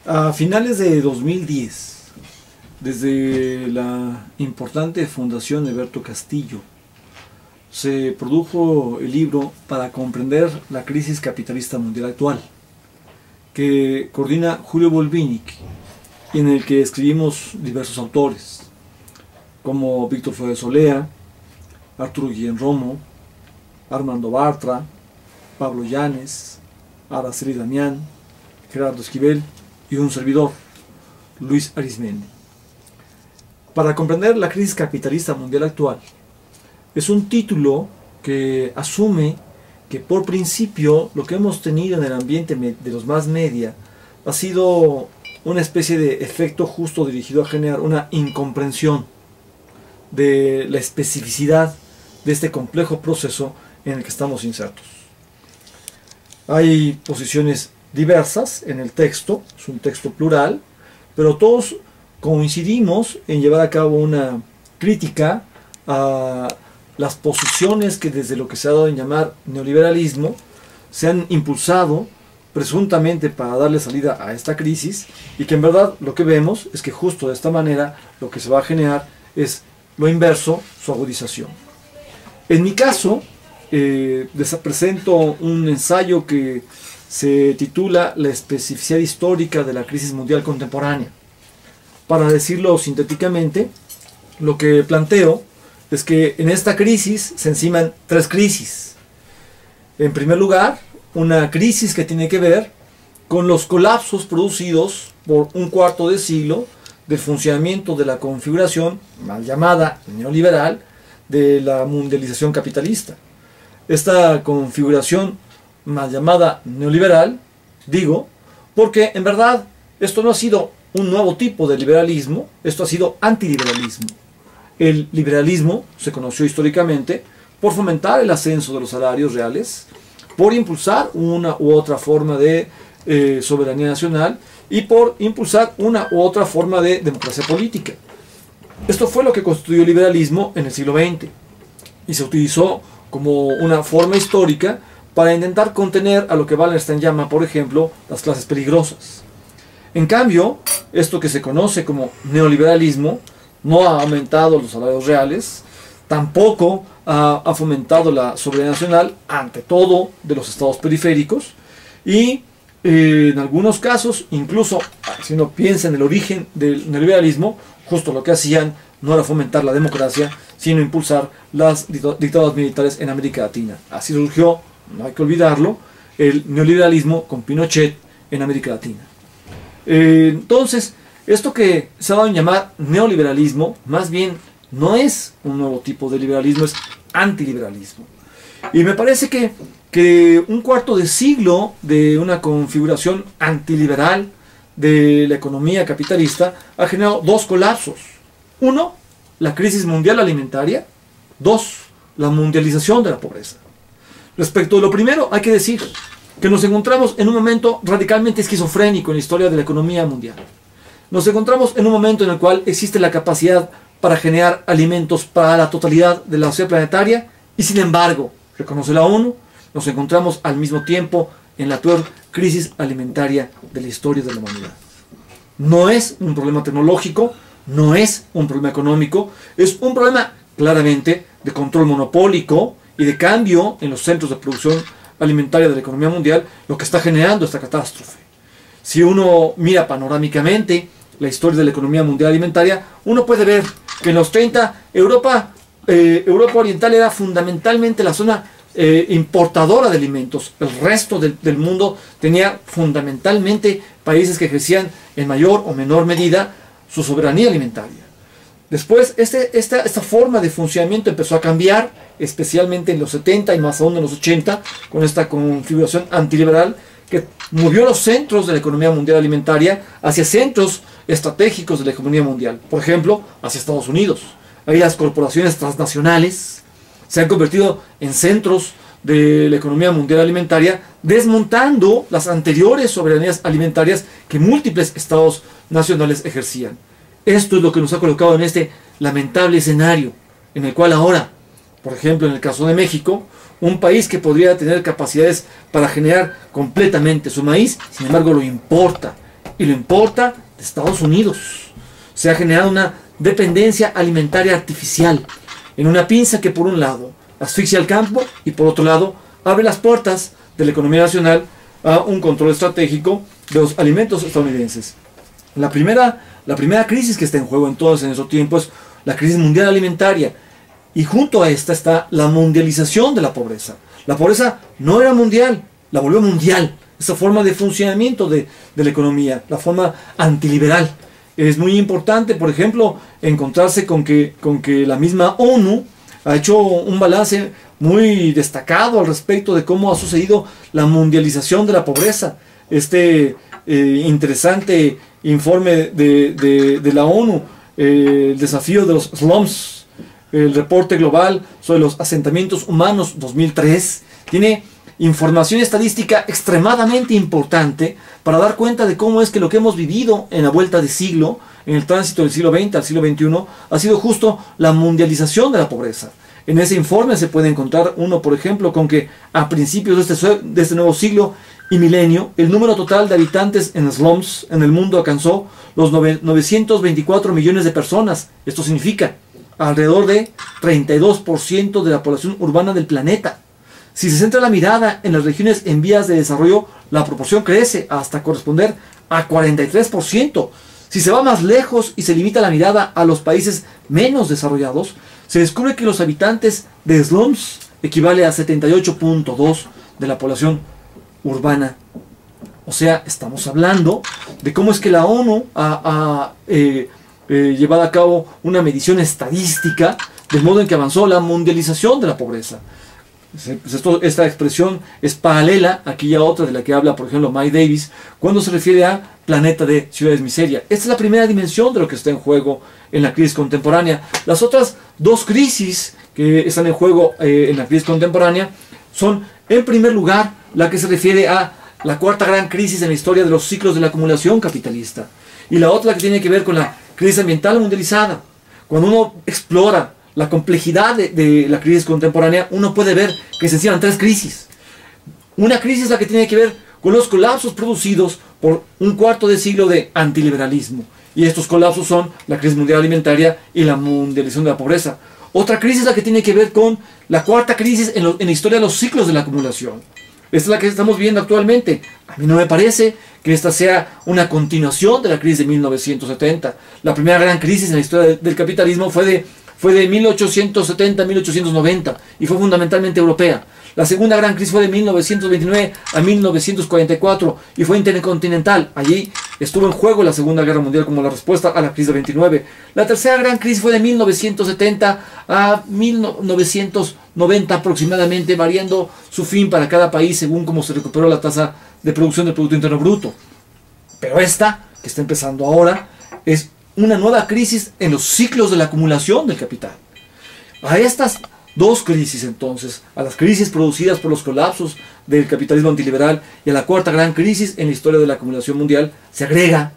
A finales de 2010, desde la importante Fundación Eberto Castillo, se produjo el libro Para comprender la crisis capitalista mundial actual, que coordina Julio Volvinic, y en el que escribimos diversos autores, como Víctor Flores Olea, Arturo Guillén Romo, Armando Bartra, Pablo Llanes, Araceli Damián, Gerardo Esquivel y un servidor, Luis Arismendi. Para comprender la crisis capitalista mundial actual, es un título que asume que por principio lo que hemos tenido en el ambiente de los mass media ha sido una especie de efecto justo dirigido a generar una incomprensión de la especificidad de este complejo proceso en el que estamos insertos. Hay posiciones diversas en el texto, es un texto plural, pero todos coincidimos en llevar a cabo una crítica a las posiciones que desde lo que se ha dado en llamar neoliberalismo se han impulsado presuntamente para darle salida a esta crisis, y que en verdad lo que vemos es que justo de esta manera lo que se va a generar es lo inverso, su agudización. En mi caso, presento un ensayo que se titula La especificidad histórica de la crisis mundial contemporánea. Para decirlo sintéticamente, lo que planteo es que en esta crisis se enciman tres crisis. En primer lugar, una crisis que tiene que ver con los colapsos producidos por un cuarto de siglo del funcionamiento de la configuración mal llamada neoliberal de la mundialización capitalista. Esta configuración mal llamada neoliberal, digo, porque en verdad esto no ha sido un nuevo tipo de liberalismo, esto ha sido antiliberalismo. El liberalismo se conoció históricamente por fomentar el ascenso de los salarios reales, por impulsar una u otra forma de soberanía nacional y por impulsar una u otra forma de democracia política. Esto fue lo que constituyó el liberalismo en el siglo XX y se utilizó como una forma histórica para intentar contener a lo que Wallerstein llama, por ejemplo, las clases peligrosas. En cambio, esto que se conoce como neoliberalismo no ha aumentado los salarios reales, tampoco ha fomentado la soberanía nacional, ante todo de los estados periféricos, y en algunos casos, incluso si uno piensa en el origen del neoliberalismo, justo lo que hacían no era fomentar la democracia, sino impulsar las dictaduras militares en América Latina. Así surgió, no hay que olvidarlo, el neoliberalismo con Pinochet en América Latina. Entonces, esto que se ha dado en llamar neoliberalismo, más bien no es un nuevo tipo de liberalismo, es antiliberalismo. Y me parece que un cuarto de siglo de una configuración antiliberal de la economía capitalista ha generado dos colapsos. Uno, la crisis mundial alimentaria. Dos, la mundialización de la pobreza. Respecto de lo primero, hay que decir que nos encontramos en un momento radicalmente esquizofrénico en la historia de la economía mundial. Nos encontramos en un momento en el cual existe la capacidad para generar alimentos para la totalidad de la sociedad planetaria, y sin embargo, reconoce la ONU, nos encontramos al mismo tiempo en la peor crisis alimentaria de la historia de la humanidad. No es un problema tecnológico, no es un problema económico, es un problema claramente de control monopólico y de cambio en los centros de producción alimentaria de la economía mundial, lo que está generando esta catástrofe. Si uno mira panorámicamente la historia de la economía mundial alimentaria, uno puede ver que en los 30 Europa Oriental era fundamentalmente la zona importadora de alimentos. El resto del mundo tenía fundamentalmente países que ejercían en mayor o menor medida su soberanía alimentaria. Después esta forma de funcionamiento empezó a cambiar, especialmente en los 70 y más aún en los 80, con esta configuración antiliberal que movió los centros de la economía mundial alimentaria hacia centros estratégicos de la economía mundial. Por ejemplo, hacia Estados Unidos. Ahí las corporaciones transnacionales se han convertido en centros de la economía mundial alimentaria, desmontando las anteriores soberanías alimentarias que múltiples estados nacionales ejercían. Esto es lo que nos ha colocado en este lamentable escenario, en el cual ahora, por ejemplo, en el caso de México, un país que podría tener capacidades para generar completamente su maíz, sin embargo lo importa, y lo importa de Estados Unidos. Se ha generado una dependencia alimentaria artificial en una pinza que por un lado asfixia al campo y por otro lado abre las puertas de la economía nacional a un control estratégico de los alimentos estadounidenses. La primera crisis que está en juego entonces en esos tiempos es la crisis mundial alimentaria, y junto a esta está la mundialización de la pobreza. La pobreza no era mundial, la volvió mundial. Esa forma de funcionamiento de la economía, la forma antiliberal. Es muy importante, por ejemplo, encontrarse con que la misma ONU ha hecho un balance muy destacado al respecto de cómo ha sucedido la mundialización de la pobreza. Este interesante informe de la ONU, el desafío de los slums, el reporte global sobre los asentamientos humanos 2003, tiene información estadística extremadamente importante para dar cuenta de cómo es que lo que hemos vivido en la vuelta de siglo, en el tránsito del siglo XX al siglo XXI, ha sido justo la mundialización de la pobreza. En ese informe se puede encontrar uno, por ejemplo, con que a principios de este nuevo siglo y milenio, el número total de habitantes en slums en el mundo alcanzó los 924 millones de personas. Esto significa alrededor de 32% de la población urbana del planeta. Si se centra la mirada en las regiones en vías de desarrollo, la proporción crece hasta corresponder a 43%. Si se va más lejos y se limita la mirada a los países menos desarrollados, se descubre que los habitantes de slums equivale a 78.2% de la población urbana. O sea, estamos hablando de cómo es que la ONU ha llevado a cabo una medición estadística del modo en que avanzó la mundialización de la pobreza. Esta expresión es paralela a aquella otra de la que habla, por ejemplo, Mike Davis, cuando se refiere a planeta de ciudades miseria. Esta es la primera dimensión de lo que está en juego en la crisis contemporánea. Las otras dos crisis que están en juego en la crisis contemporánea son, en primer lugar, la que se refiere a la cuarta gran crisis en la historia de los ciclos de la acumulación capitalista, y la otra que tiene que ver con la crisis ambiental mundializada. Cuando uno explora la complejidad de la crisis contemporánea, uno puede ver que se encierran tres crisis. Una crisis es la que tiene que ver con los colapsos producidos por un cuarto de siglo de antiliberalismo, y estos colapsos son la crisis mundial alimentaria y la mundialización de la pobreza. Otra crisis es la que tiene que ver con la cuarta crisis en la historia de los ciclos de la acumulación. Esta es la que estamos viendo actualmente. A mí no me parece que esta sea una continuación de la crisis de 1970. La primera gran crisis en la historia del capitalismo fue de 1870 a 1890 y fue fundamentalmente europea. La segunda gran crisis fue de 1929 a 1944 y fue intercontinental. Allí estuvo en juego la Segunda Guerra Mundial como la respuesta a la crisis de 29. La tercera gran crisis fue de 1970 a 1990 aproximadamente, variando su fin para cada país según cómo se recuperó la tasa de producción del Producto Interno Bruto. Pero esta, que está empezando ahora, es una nueva crisis en los ciclos de la acumulación del capital. A estas dos crisis entonces, a las crisis producidas por los colapsos del capitalismo antiliberal y a la cuarta gran crisis en la historia de la acumulación mundial, se agrega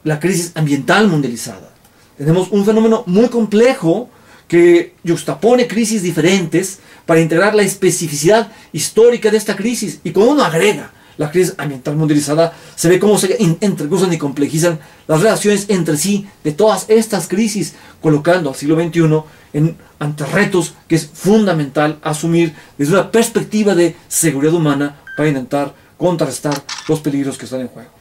la crisis ambiental mundializada. Tenemos un fenómeno muy complejo que yuxtapone crisis diferentes para integrar la especificidad histórica de esta crisis, y cuando uno agrega la crisis ambiental mundializada, se ve cómo se entrecruzan y complejizan las relaciones entre sí de todas estas crisis, colocando al siglo XXI ante retos que es fundamental asumir desde una perspectiva de seguridad humana para intentar contrarrestar los peligros que están en juego.